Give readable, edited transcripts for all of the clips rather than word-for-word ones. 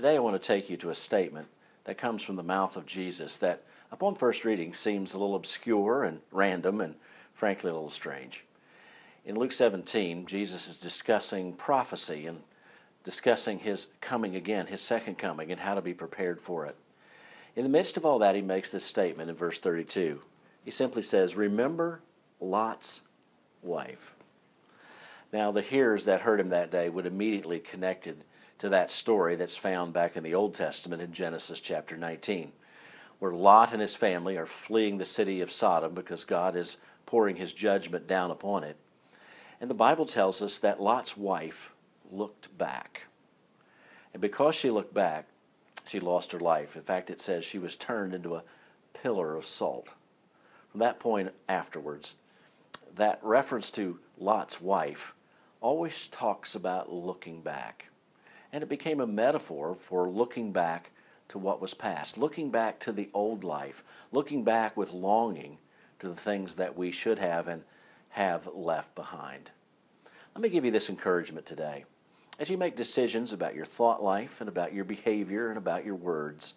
Today I want to take you to a statement that comes from the mouth of Jesus that, upon first reading, seems a little obscure and random and, frankly, a little strange. In Luke 17, Jesus is discussing prophecy and discussing his coming again, his second coming, and how to be prepared for it. In the midst of all that, he makes this statement in verse 32. He simply says, "Remember Lot's wife." Now, the hearers that heard him that day would immediately connected to that story that's found back in the Old Testament in Genesis chapter 19, where Lot and his family are fleeing the city of Sodom because God is pouring his judgment down upon it. And the Bible tells us that Lot's wife looked back. And because she looked back, she lost her life. In fact, it says she was turned into a pillar of salt. From that point afterwards, that reference to Lot's wife always talks about looking back. And it became a metaphor for looking back to what was past, looking back to the old life, looking back with longing to the things that we should have and have left behind. Let me give you this encouragement today. As you make decisions about your thought life and about your behavior and about your words,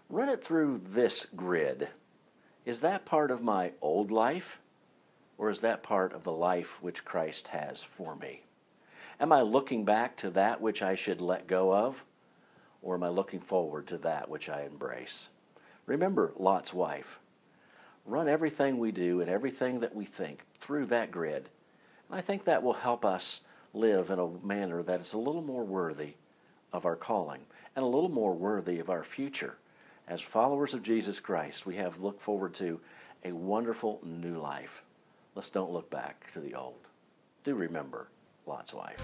run it through this grid. Is that part of my old life, or is that part of the life which Christ has for me? Am I looking back to that which I should let go of, or am I looking forward to that which I embrace? Remember Lot's wife. Run everything we do and everything that we think through that grid. And I think that will help us live in a manner that is a little more worthy of our calling and a little more worthy of our future. As followers of Jesus Christ, we have looked forward to a wonderful new life. Let's don't look back to the old. Do remember Lot's wife.